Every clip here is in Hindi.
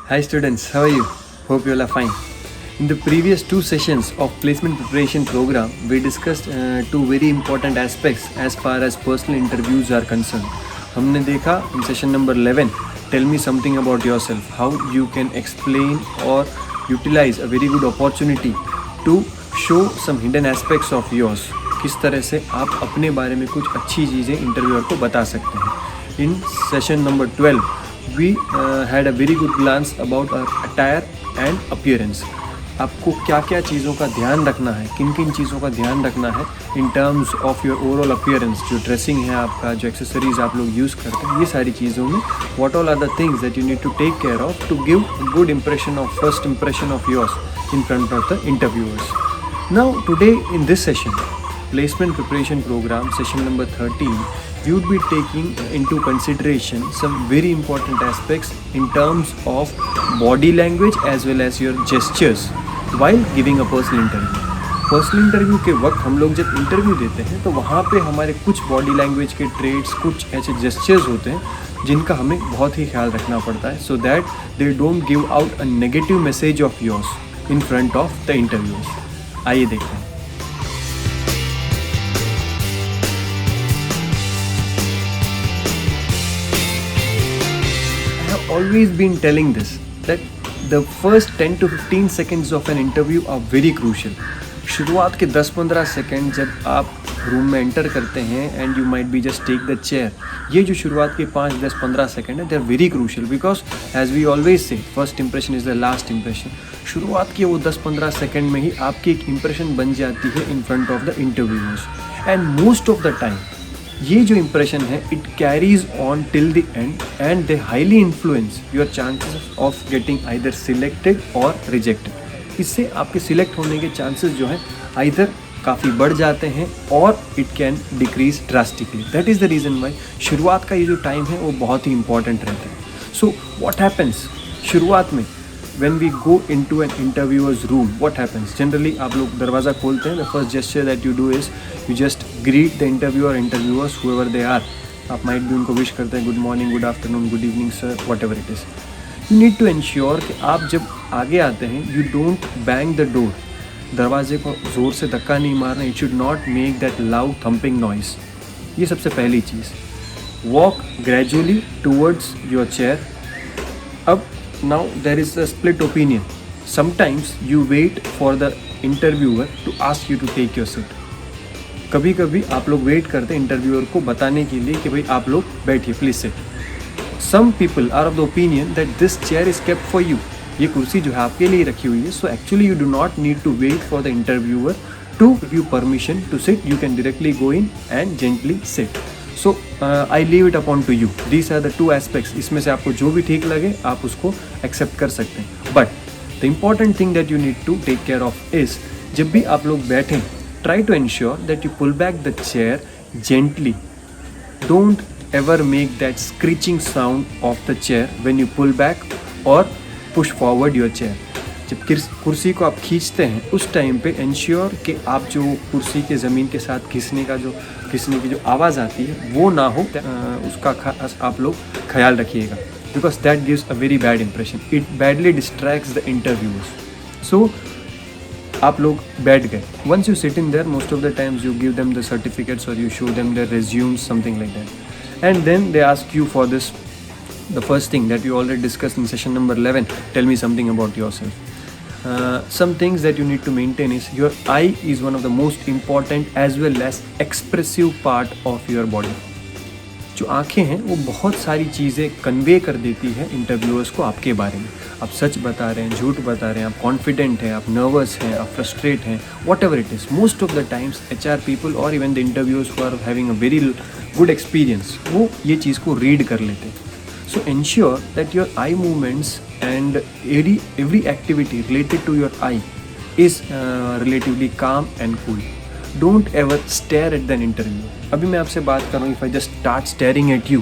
Hi students, how are you? Hope you all are fine. In the previous two sessions of placement preparation program, we discussed two very important aspects as far as personal interviews are concerned. हमने देखा in session number 11, tell me something about yourself, how you can explain or utilize a very good opportunity to show some hidden aspects of yours. किस तरह से आप अपने बारे में कुछ अच्छी चीज़ें इंटरव्यूअर को बता सकते हैं. In session number 12, we had a very good glance about our attire and appearance. आपको क्या क्या चीज़ों का ध्यान रखना है, किन किन चीज़ों का ध्यान रखना है in terms of your overall appearance. जो ड्रेसिंग है आपका, जो एक्सेसरीज आप लोग यूज़ करते हैं, ये सारी चीज़ों में what all are the things that you need to take care of to give a good impression of first impression of yours in front of the interviewers. Now today in this session, placement preparation program session number 13, we would be taking into consideration some very important aspects in terms of body language as well as your gestures while giving a personal interview. Personal interview के वक्त हम लोग जब इंटरव्यू देते हैं तो वहाँ पे हमारे कुछ बॉडी लैंग्वेज के ट्रेड्स, कुछ ऐसे जेस्चर्स होते हैं जिनका हमें बहुत ही ख्याल रखना पड़ता है so that they don't give out a negative message of yours in front of the interviewers. आइए देखते हैं. Always been telling this that the first 10 to 15 seconds of an interview are very crucial. शुरुआत के 10-15 सेकेंड जब आप रूम में एंटर करते हैं and you might be just take the chair, ये जो शुरुआत के 5-10-15 सेकेंड है they are very crucial because as we always say first impression is the last impression. शुरुआत के वो 10-15 सेकेंड में ही आपकी एक इंप्रेशन बन जाती है इन front of the interviewers and most of the time ये जो इम्प्रेशन है it carries on till the end and they highly influence your chances of getting either selected और रिजेक्टेड. इससे आपके सिलेक्ट होने के चांसेस जो हैं आइदर काफ़ी बढ़ जाते हैं और it can decrease drastically. That is the reason why शुरुआत का ये जो टाइम है वो बहुत ही इंपॉर्टेंट रहता है. सो व्हाट हैपन्स शुरुआत में when we go into an interviewer's room, what happens? Generally आप लोग दरवाज़ा खोलते हैं. The first gesture that you do is you just greet the interviewer, interviewers, whoever they are. आप might भी उनको विश करते हैं, good morning, good afternoon, good evening sir, whatever it is. You need to ensure कि आप जब आगे आते हैं you don't bang the door. दरवाजे को ज़ोर से धक्का नहीं मारना. It should not make that loud thumping noise. ये सबसे पहली चीज़. Walk gradually towards your chair. अब now there is a split opinion. Sometimes you wait for the interviewer to ask you to take your seat. कभी कभी आप लोग वेट करते हैं इंटरव्यूअर को बताने के लिए कि भाई आप लोग बैठिए please sit. Some people are of the opinion that this chair is kept for you. ये कुर्सी जो है आपके लिए रखी हुई है. So actually you do not need to wait for the interviewer to give you permission to sit. You can directly go in and gently sit. So I leave it upon to you. These are the two aspects. इसमें से आपको जो भी ठीक लगे आप उसको एक्सेप्ट कर सकते हैं. But the important thing that you need to take care of is जब भी आप लोग बैठें try to ensure that you pull back the chair gently. Don't ever make that screeching sound of the chair when you pull back और पुश फॉरवर्ड योर चेयर. जब कुर्सी को आप खींचते हैं उस टाइम पे इंश्योर कि आप जो कुर्सी के ज़मीन के साथ घिसने की जो आवाज़ आती है वो ना हो. उसका आप लोग ख्याल रखिएगा because that gives a very bad impression. It badly distracts the interviewers. So आप लोग बैठ गए. Once you sit in there most of the times you give them the certificates और you show them the resumes something like that and then they ask you for this. The first thing that you already discussed in session number 11, tell me something about yourself. Some things that you need to maintain is your eye is one of the most important as well as expressive part of your body. जो आँखें हैं वो बहुत सारी चीज़ें कन्वे कर देती है इंटरव्यूअर्स को आपके बारे में. आप सच बता रहे हैं, झूठ बता रहे हैं, आप कॉन्फिडेंट हैं, आप नर्वस हैं, आप फ्रस्ट्रेट हैं, whatever it is. Most of the times HR people और even the interviewers who are having a very good experience वो ये चीज़ को रीड कर लेते हैं. So ensure that your eye movements and every activity related to your eye is relatively calm and cool. Don't ever stare at the interview. अभी मैं आपसे बात कर रहा हूँ, if I just start staring at you,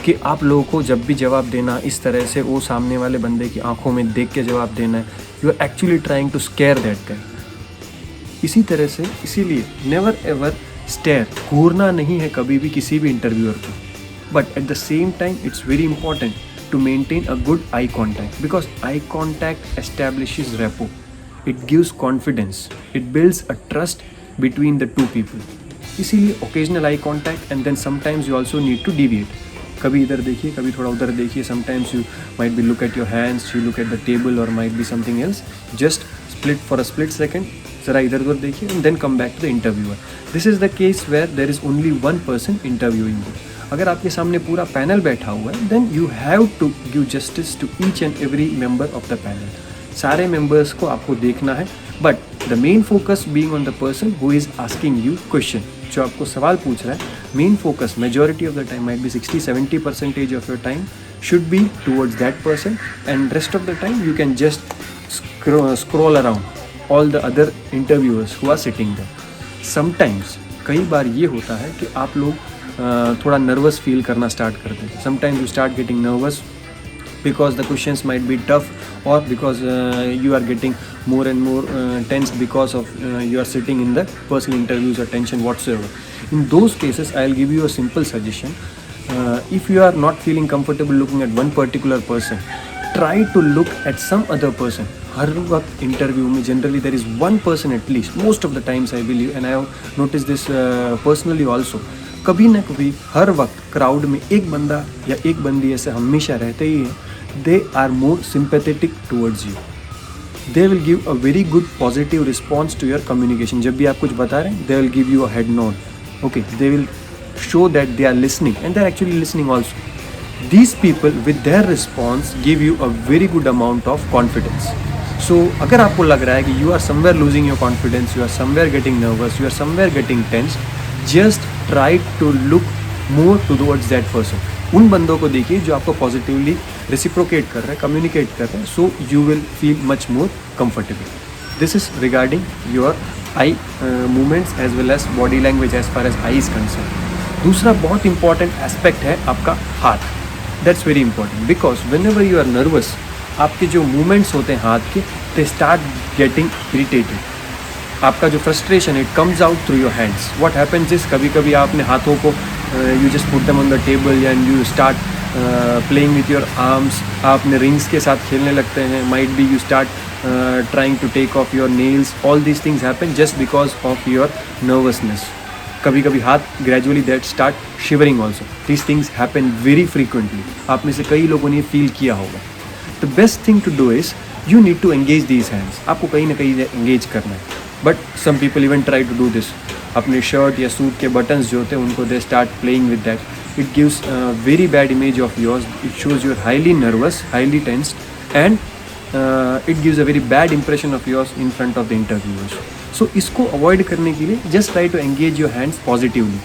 कि आप लोगों को जब भी जवाब देना इस तरह से वो सामने वाले बंदे की आंखों में देख के जवाब देना है, you are actually trying to scare that guy. इसी तरह से इसीलिए never ever stare, घूरना नहीं है कभी भी किसी भी इंटरव्यूअर को. But at the same time, it's very important to maintain a good eye contact, because eye contact establishes rapport. It gives confidence. It builds a trust between the two people. इसीलिए occasional eye contact, and then sometimes you also need to deviate. कभी इधर देखिए, कभी थोड़ा उधर देखिए. Sometimes you might be look at your hands, you look at the table, or might be something else. Just split for a split second. ज़रा इधर उधर देखिए, and then come back to the interviewer. This is the case where there is only one person interviewing you. अगर आपके सामने पूरा पैनल बैठा हुआ है, then you have to give justice to each and every member of the panel. सारे members को आपको देखना है, but the main focus being on the person who is asking you question. जो आपको सवाल पूछ रहा है, main focus majority of the time might be 60-70% of your time should be towards that person, and rest of the time you can just scroll around all the other interviewers who are sitting there. Sometimes कई बार ये होता है कि आप लोग थोड़ा नर्वस फील करना स्टार्ट करते हैं. Sometimes you start getting nervous because the questions might be tough, or because you are getting more and more tense because of you are sitting in the personal interviews or tension whatsoever. In those cases, I'll give you a simple suggestion. If you are not feeling comfortable looking at one particular person, try to look at some other person. हर वक्त इंटरव्यू में generally there is one person at least, most of the times I believe, and I have noticed this personally also. कभी ना कभी हर वक्त क्राउड में एक बंदा या एक बंदी ऐसे हमेशा रहते ही है. They are more sympathetic towards you. They will give a very good positive response to your communication. जब भी आप कुछ बता रहे हैं, they will give you a head nod. Okay, they will show that they are listening, and they are actually listening also. These people with their response give you a very good amount of confidence. So अगर आपको लग रहा है कि you are somewhere losing your confidence, you are somewhere getting nervous, you are somewhere getting tense, just try to look more towards that person. उन बंदों को देखिए जो आपको पॉजिटिवली रेसिप्रोकेट कर रहे हैं, कम्युनिकेट कर रहे हैं, so you will feel much more comfortable. This is regarding your eye movements as well as body language as far as eye is concerned. दूसरा बहुत इंपॉर्टेंट एस्पेक्ट है आपका हाथ. That's very important, because whenever you are nervous, आपके जो मूवमेंट्स होते हैं हाथ के, दे स्टार्ट गेटिंग इरिटेटेड. आपका जो frustration it comes out through your hands. What happens is, कभी कभी आपने हाथों को you just put them on the table and you start playing with your arms. आपने रिंग्स के साथ खेलने लगते हैं. Might be you start trying to take off your nails. All these things happen just because of your nervousness. कभी कभी हाथ gradually that start shivering also. These things happen very frequently. आप में से कई लोगों ने फील किया होगा. The best thing to do is you need to engage these hands. आपको कहीं ना कहीं एंगेज करना है. But some people even try to do this. अपने शर्ट या सूट के बटन्स जो होते हैं उनको they start playing with that. It gives very bad image of yours. It shows you're highly nervous, highly tensed, and it gives a very bad impression of yours in front of the interviewers. So इसको अवॉइड करने के लिए just try to engage your hands positively.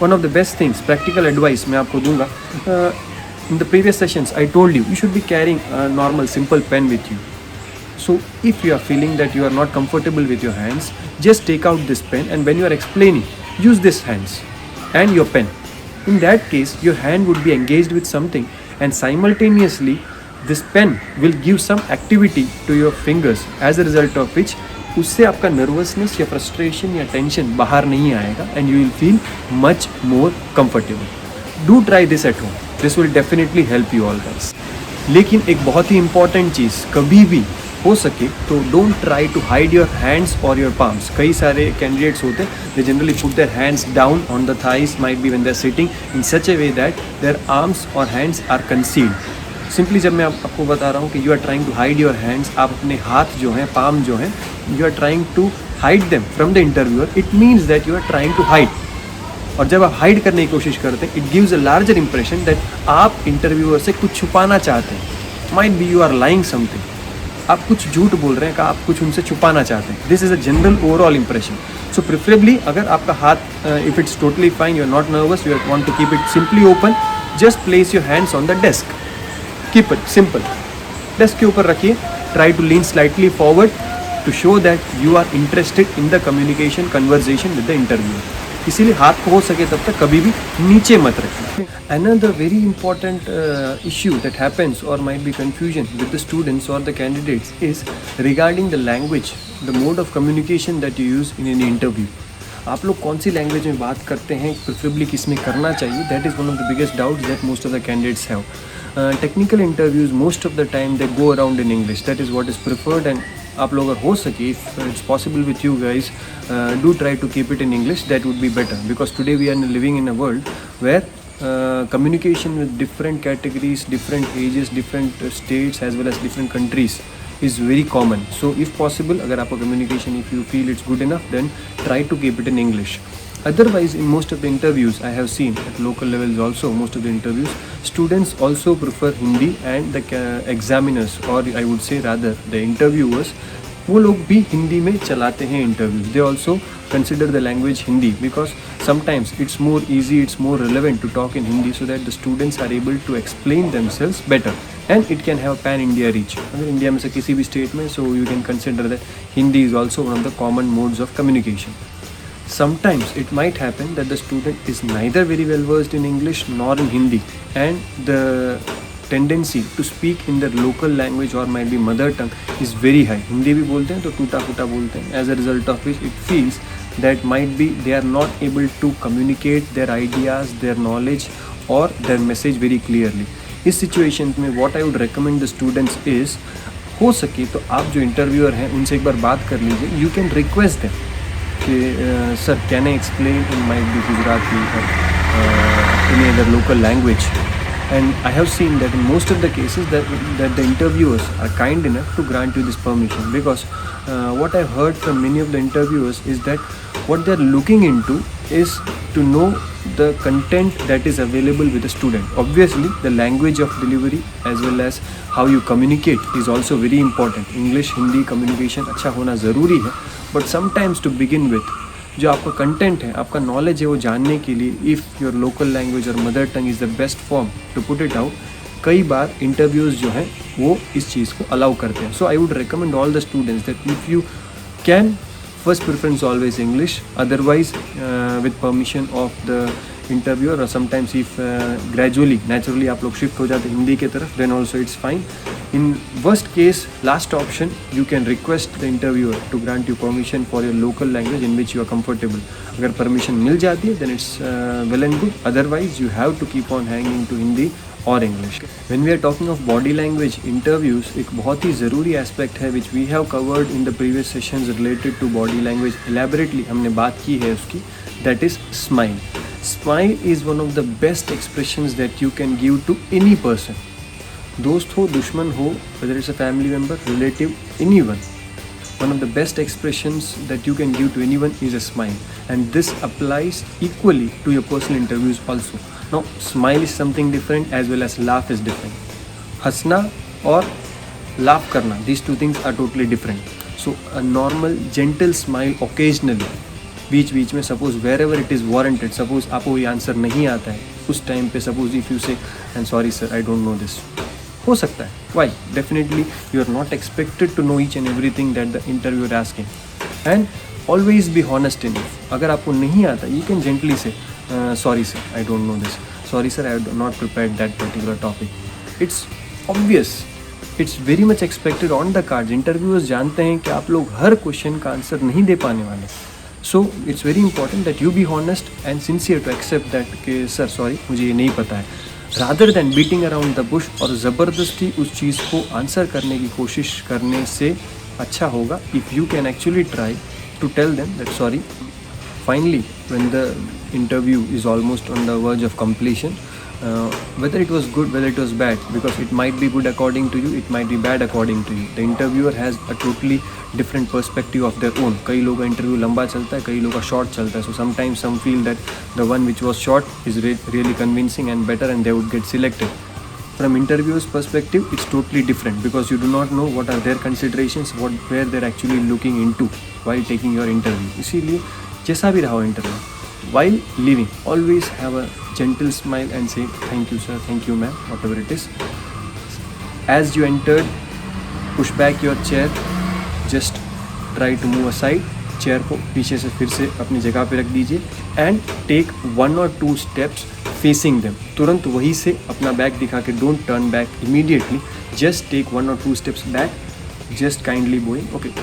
One of the best things, practical advice मैं आपको दूंगा. In the previous sessions I told you should be carrying a normal simple pen with you. So if you are feeling that you are not comfortable with your hands, just take out this pen, and when you are explaining, use this hands and your pen. In that case, your hand would be engaged with something, and simultaneously this pen will give some activity to your fingers, as a result of which उससे आपका नर्वसनेस या फ्रस्ट्रेशन या टेंशन बाहर नहीं आएगा, and you will feel much more comfortable. Do try this at home. This will definitely help you all guys. लेकिन एक बहुत ही इंपॉर्टेंट चीज़, कभी भी हो सके तो don't try to hide your hands और योर पाम्स. कई सारे कैंडिडेट्स होते हैं, they generally put their hands down on the thighs, might be when they are sitting in such a way that their arms और हैंड्स आर कंसील्ड. सिंपली जब मैं आपको बता रहा हूँ कि you are trying to hide your hands, आप अपने हाथ जो हैं, पाम जो हैं, you are trying to hide them from the interviewer, it means that you are trying to hide. और जब आप हाइड करने की कोशिश करते हैं, it gives a larger impression that आप इंटरव्यूअर से कुछ छुपाना चाहते हैं. Might be you are lying something. आप कुछ झूठ बोल रहे हैं कि आप कुछ उनसे छुपाना चाहते हैं. This is a general overall impression. So preferably अगर आपका हाथ if it's totally fine, you are not nervous, you want to keep it simply open, just place your hands on the desk. Keep it simple. Desk के ऊपर रखिए. Try to lean slightly forward to show that you are interested in the communication conversation with the interviewer. इसीलिए हाथ को हो सके तब तक कभी भी नीचे मत रखें. Another very important issue that happens or might be confusion with the students or the candidates is regarding the language, the mode of communication that you use in an interview. आप लोग कौन सी लैंग्वेज में बात करते हैं, प्रेफरेबली किस में करना चाहिए, that is one of the biggest doubts that most of the candidates have. Technical interviews most of the time they go around in English, that is what is preferred. And आप लोग अगर हो सके, if it's possible with you guys, do try to keep it in English, that would be better, because today we are living in a world where communication with different categories, different ages, different states as well as different countries is very common. So if possible, agar aapka communication, if you feel it's good enough, then try to keep it in English. Otherwise, in most of the interviews I have seen at local levels also, most of the interviews, students also prefer Hindi, and the examiners, or I would say rather the interviewers, वो लोग भी हिंदी में चलाते हैं interviews. They also consider the language Hindi because sometimes it's more easy, it's more relevant to talk in Hindi, so that the students are able to explain themselves better, and it can have pan India reach. अगर इंडिया में से किसी भी स्टेट में, so you can consider that Hindi is also one of the common modes of communication. Sometimes it might happen that the student is neither very well versed in English nor in Hindi, and the tendency to speak in their local language or might be mother tongue is very high. Hindi भी बोलते हैं तो टूटा फूटा बोलते हैं, as a result of which it feels that might be they are not able to communicate their ideas, their knowledge or their message very clearly. इस situation में what I would recommend the students is, हो सके तो आप जो interviewer हैं उनसे एक बार बात कर लीजिए. You can request them कि sir can I explain in might be Gujarati or any other local language. And I have seen that in most of the cases that the interviewers are kind enough to grant you this permission, because what I've heard from many of the interviewers is that what they're looking into is to know the content that is available with the student. Obviously, the language of delivery as well as how you communicate is also very important. English, Hindi communication अच्छा होना ज़रूरी है, but sometimes to begin with, जो आपका कंटेंट है, आपका नॉलेज है, वो जानने के लिए इफ़ योर लोकल लैंग्वेज और mother tongue is the best form to put it out, कई बार इंटरव्यूज़ जो हैं वो इस चीज़ को अलाउ करते हैं. So I would recommend all the students that if you can, first preference always English, otherwise with permission of the interviewer, और समटाइम्स इफ ग्रेजुअली नेचुरली आप लोग शिफ्ट हो जाते हैं हिंदी की तरफ, then also it's fine. In worst case, last option, you can request the interviewer to grant you permission for your local language in which you are comfortable. अगर permission मिल जाती है then it's well and good. Otherwise, you have to keep on hanging to Hindi or English. When we are talking of body language interviews, एक बहुत ही ज़रूरी aspect है which we have covered in the previous sessions related to body language. Elaborately हमने बात की है उसकी. That is smile. Smile is one of the best expressions that you can give to any person. दोस्त हो, दुश्मन हो, whether it's a family member, relative, anyone, one of the best expressions that you can give to anyone is a smile, and this applies equally to your personal interviews also. Now, smile is something different as well as laugh is different. हंसना और laugh करना, these two things are totally different. So, a normal, gentle smile occasionally, बीच बीच में, suppose wherever it is warranted, suppose आपको ये आंसर नहीं आता है उस टाइम पे, suppose if you say I am sorry sir I don't know this, हो सकता है. Why? Definitely you are not expected to know each and everything that the interviewer asking, and always be honest in. अगर आपको नहीं आता, you can gently say sorry sir I don't know this, sorry sir I not prepared that particular topic. It's obvious, it's very much expected on the cards. Interviewers जानते हैं कि आप लोग हर क्वेश्चन का आंसर नहीं दे पाने वाले. So it's very important that you be honest and sincere to accept that कि सर सॉरी मुझे ये नहीं पता है, rather than beating around the bush और ज़बरदस्ती उस चीज़ को आंसर करने की कोशिश करने से अच्छा होगा if you can actually try to tell them that sorry. Finally when the interview is almost on the verge of completion, whether it was good, whether it was bad, because it might be good according to you, it might be bad according to you. The interviewer has a totally different perspective of their own. कई लोगों का इंटरव्यू लंबा चलता है, कई लोगों का शॉर्ट चलता है. So sometimes some feel that the one which was short is really convincing and better, and they would get selected. From interviewer's perspective, it's totally different because you do not know what are their considerations, where they're actually looking into while taking your interview. इसीलिए जैसा भी रहा हो interview, while leaving, always have a gentle smile and say thank you sir, thank you ma'am, whatever it is. As you entered, push back your chair, just try to move aside. Chair को पीछे से फिर से अपनी जगह पे रख दीजिए and take 1 or 2 steps facing them. तुरंत वहीं से अपना बैक दिखा के, don't turn back immediately, just take 1 or 2 steps back, just kindly bowing, okay,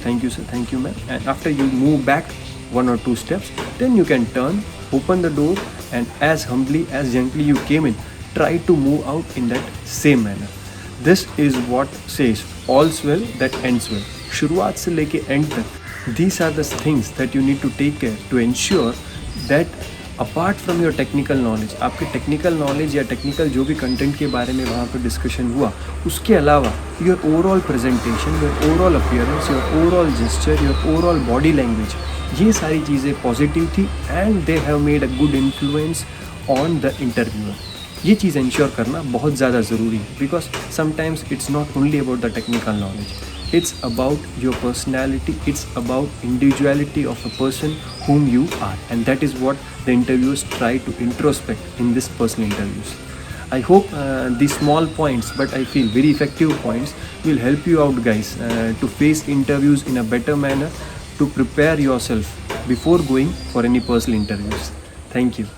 thank you sir, thank you ma'am, and after you move back 1 or 2 steps, then you can turn, open the door, and as humbly, as gently you came in, try to move out in that same manner. This is what says all's well that ends well. शुरुआत से लेके एंड तक these are the things that you need to take care to ensure that apart from your technical knowledge, आपके टेक्निकल नॉलेज या टेक्निकल जो भी कंटेंट के बारे में वहाँ पर डिस्कशन हुआ, उसके अलावा your overall presentation, your overall appearance, your overall gesture, your overall body language, ये सारी चीज़ें पॉजिटिव थी and they have made a good influence on the interviewer. ये चीज़ इंश्योर करना बहुत ज़्यादा ज़रूरी है because sometimes it's not only about the technical knowledge, it's about your personality, it's about individuality of a person whom you are, and that is what the interviewers try to introspect in this personal interviews. I hope these small points, but I feel very effective points, will help you out guys to face interviews in a better manner, to prepare yourself before going for any personal interviews. Thank you.